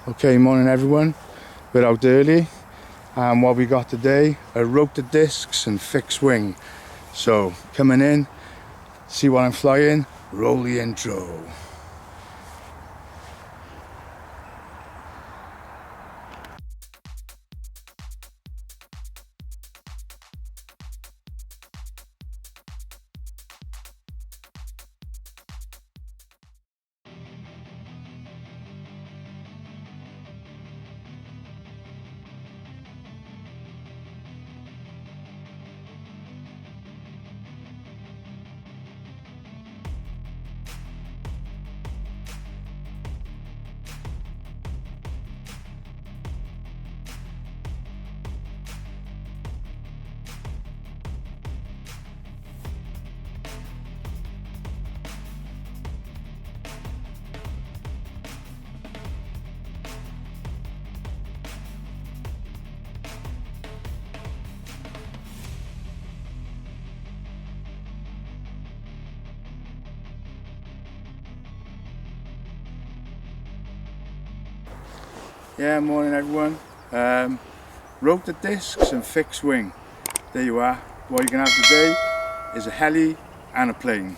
Okay, morning everyone. We're out early and what we got today are rotor discs and fixed wing. So coming in, see what I'm flying, roll the intro. Yeah, morning everyone. Rotor discs and fixed wing. There you are. What you can have today is a heli and a plane.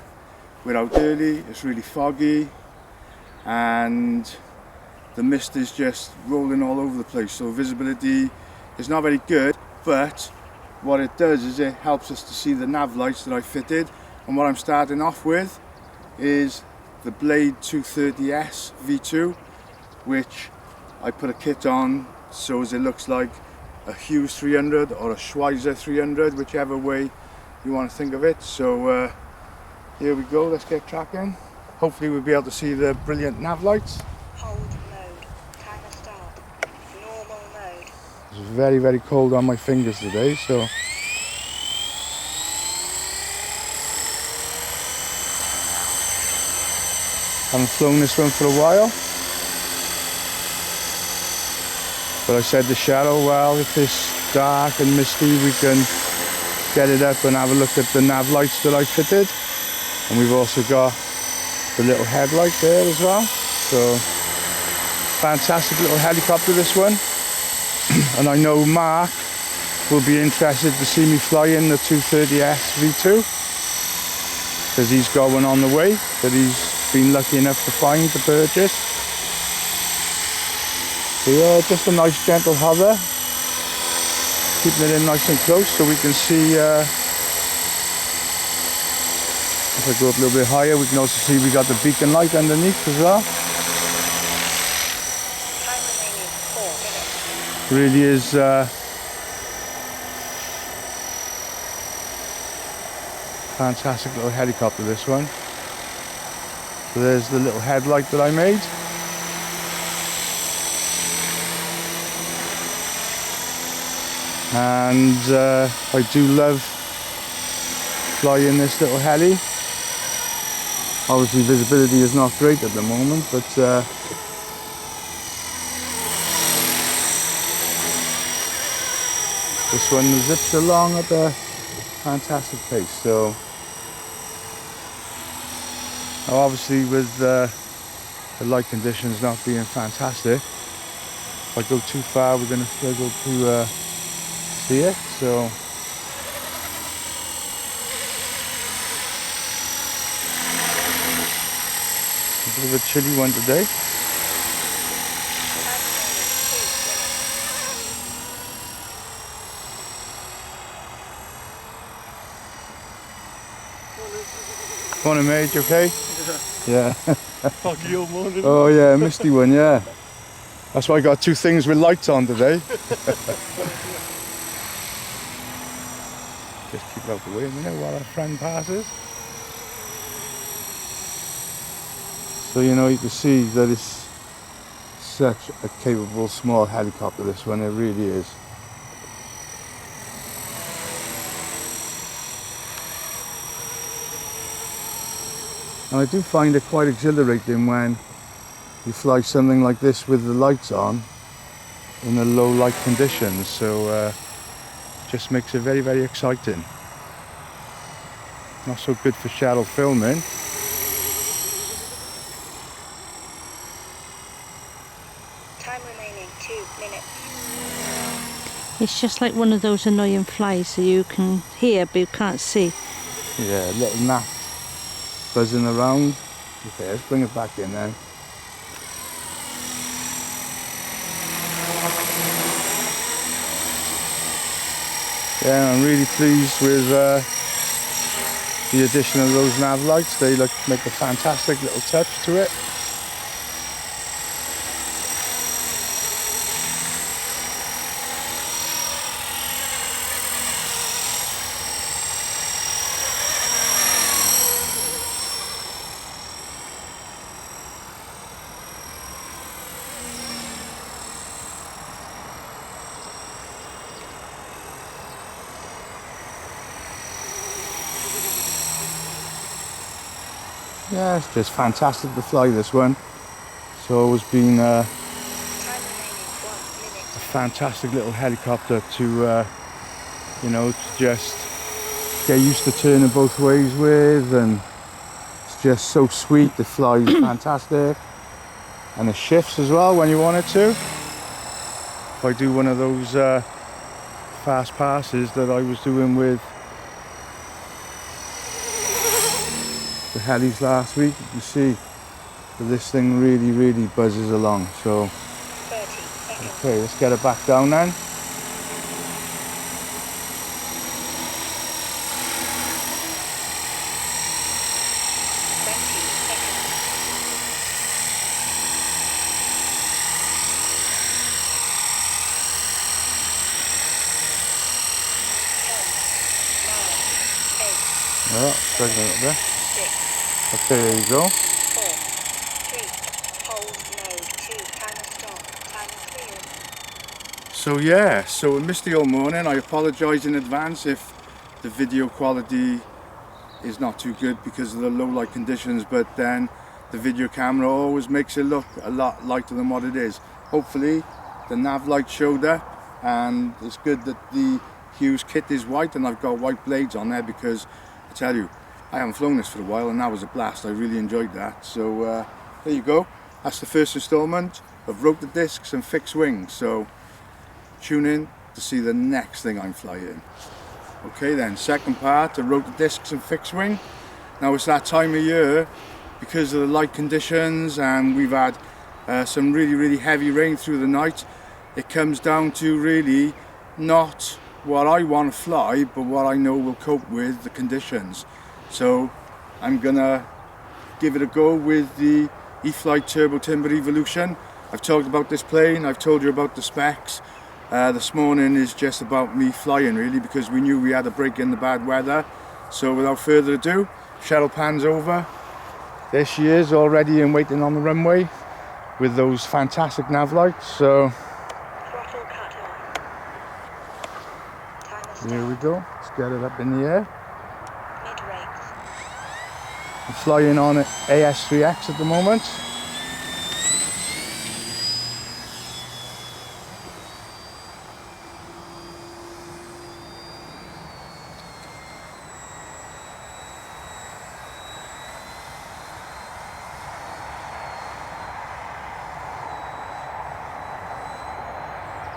We're out early, it's really foggy and the mist is just rolling all over the place, so visibility is not very good, but what it does is it helps us to see the nav lights that I fitted. And what I'm starting off with is the Blade 230S V2, which I put a kit on so as it looks like a Hughes 300 or a Schweizer 300, whichever way you want to think of it. So here we go, let's get cracking. Hopefully we'll be able to see the brilliant nav lights. Hold mode, timer start, normal mode. It's very, very cold on my fingers today, so haven't flown this one for a while. But I said to Cheryl, well, if it's dark and misty, we can get it up and have a look at the nav lights that I fitted. And we've also got the little headlight there as well. So, fantastic little helicopter, this one. And I know Mark will be interested to see me fly in the 230S V2. Because he's got one on the way that he's been lucky enough to find to purchase. So yeah, just a nice gentle hover, keeping it in nice and close so we can see, if I go up a little bit higher, we can also see we got the beacon light underneath as well. Time remaining 4 minutes. Really is fantastic little helicopter, this one. So there's the little headlight that I made. And I do love flying this little heli. Obviously visibility is not great at the moment, but this one zips along at a fantastic pace. So now obviously with the light conditions not being fantastic, if I go too far we're going to struggle to see it, so a bit of a chilly one today. Morning mate, you okay? Yeah. Foggy old morning. Oh yeah, misty one, yeah. That's why I got two things with lights on today. Just keep out the way a minute while our friend passes. So you know, you can see that it's such a capable small helicopter, this one, it really is. And I do find it quite exhilarating when you fly something like this with the lights on in the low light conditions, so just makes it very, very exciting. Not so good for shadow filming. Time remaining 2 minutes. It's just like one of those annoying flies that you can hear but you can't see. Yeah, little gnat buzzing around. Okay, let's bring it back in then. Yeah, I'm really pleased with the addition of those nav lights. They make a fantastic little touch to it. Yeah, it's just fantastic to fly this one. It's always been Time remaining 1 minute. a fantastic little helicopter to, you know, to just get used to turning both ways with, and it's just so sweet. The flies fantastic, and it shifts as well when you want it to. If I do one of those fast passes that I was doing with the helis last week, you can see that this thing really buzzes along. So 30 seconds. okay, let's get it back down then. 20 seconds. 10, 9, 8, Yeah, dragging it there. 6, Okay, there you go. 4, 3, hold mode 2, timer stop, timer cleared. So yeah, so a misty old morning. I apologise in advance if the video quality is not too good because of the low light conditions, but then the video camera always makes it look a lot lighter than what it is. Hopefully the nav light showed up, and it's good that the Hughes kit is white and I've got white blades on there, because I tell you, I haven't flown this for a while and that was a blast. I really enjoyed that. So there you go. That's the first installment of rotor discs and fixed wings. So tune in to see the next thing I'm flying. Okay then, second part of rotor discs and fixed wing. Now it's that time of year, because of the light conditions, and we've had some really heavy rain through the night. It comes down to really not what I want to fly, but what I know will cope with the conditions. So I'm gonna give it a go with the E-flite Turbo Timber Evolution. I've talked about this plane, I've told you about the specs. This morning is just about me flying really, because we knew we had a break in the bad weather. So without further ado, shuttle pans over. There she is, all ready and waiting on the runway with those fantastic nav lights. So Throttle cut off. Timer stop. here we go. Let's get it up in the air. Mid-rates. I'm flying on AS3X at the moment.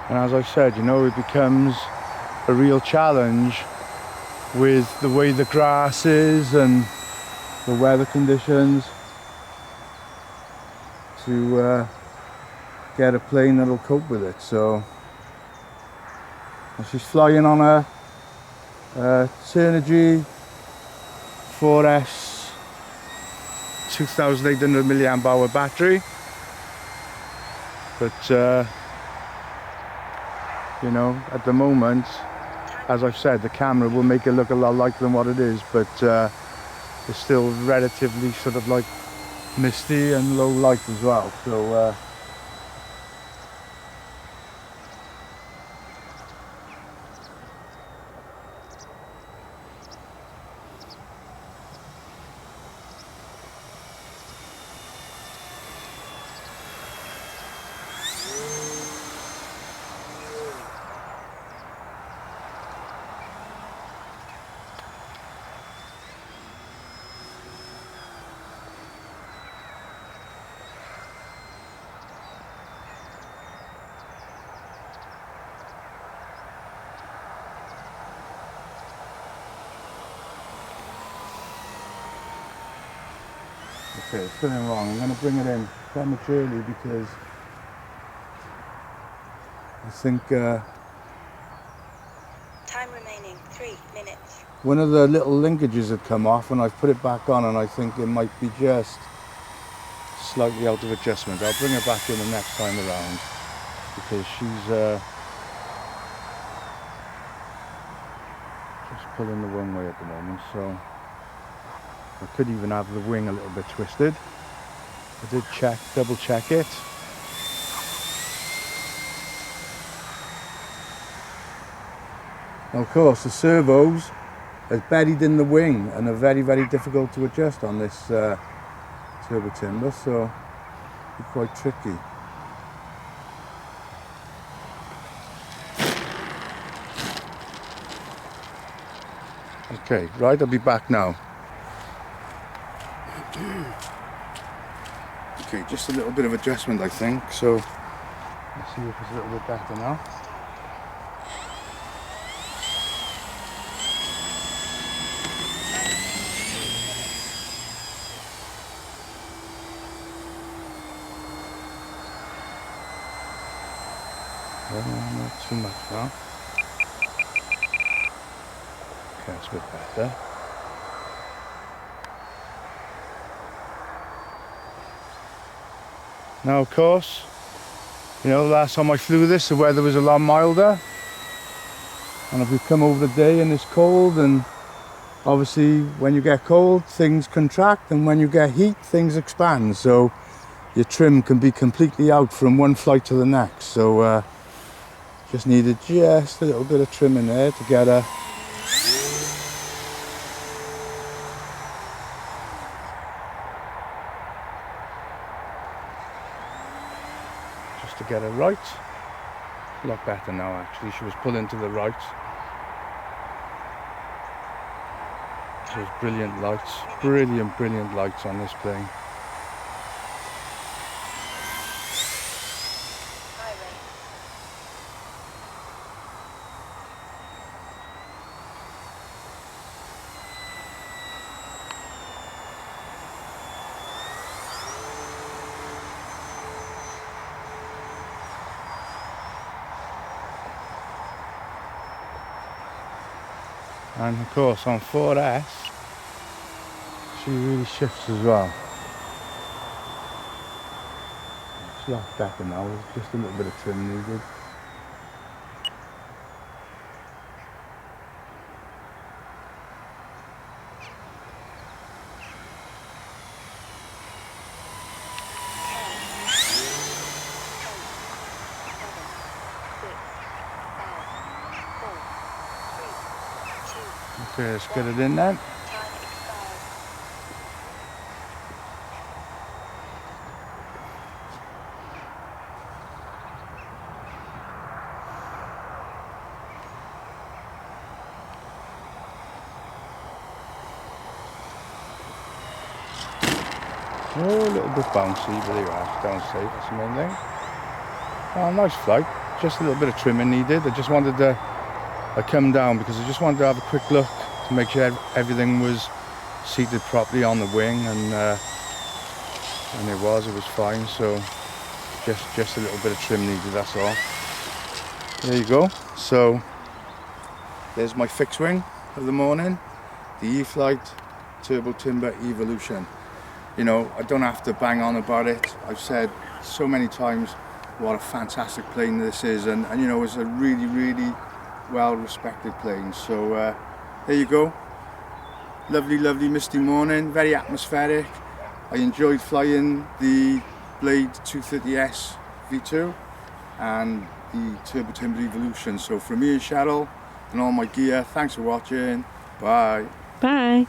And as I said, you know, it becomes a real challenge with the way the grass is and the weather conditions to get a plane that'll cope with it. So she's flying on a Synergy 4S 2800 milliamp hour battery, but you know, at the moment, as I've said, the camera will make it look a lot lighter than what it is, but it's still relatively sort of like misty and low light as well. So Okay, something wrong. I'm going to bring it in prematurely because I think Time remaining 3 minutes. one of the little linkages had come off and I've put it back on, and I think it might be just slightly out of adjustment. I'll bring her back in the next time around because she's just pulling the one way at the moment, so I could even have the wing a little bit twisted. I did double check it. Now, of course, the servos are buried in the wing and are very, very difficult to adjust on this turbo timber, so it's quite tricky. Okay, right, I'll be back now. Okay, just a little bit of adjustment, I think, so let's see if it's a little bit better now. Not too much now. Okay, that's a bit better. Now, of course, you know, last time I flew this, the weather was a lot milder. And if we come over the day and it's cold, and obviously when you get cold, things contract, and when you get heat, things expand. So your trim can be completely out from one flight to the next. So just needed just a little bit of trim in there to get her right. A lot better now, actually. She was pulling to the right. There's brilliant lights, brilliant lights on this plane. And of course on 4S, she really shifts as well. It's a lot better now, there's just a little bit of trim needed. Okay, let's get it in then. Oh, a little bit bouncy, but there you are, down safe, that's the main thing. Oh, nice flight, just a little bit of trimming needed. I just wanted to come down because I just wanted to have a quick look to make sure everything was seated properly on the wing, and it was fine. So just a little bit of trim needed, that's all. There you go. So there's my fixed wing of the morning, the E-flite Turbo Timber Evolution. You know, I don't have to bang on about it. I've said so many times what a fantastic plane this is, and you know, it's a really well respected plane. So there you go. Lovely misty morning, very atmospheric. I enjoyed flying the Blade 230S V2 and the Turbo Timber Evolution. So from me and Cheryl and all my gear, thanks for watching. Bye. Bye.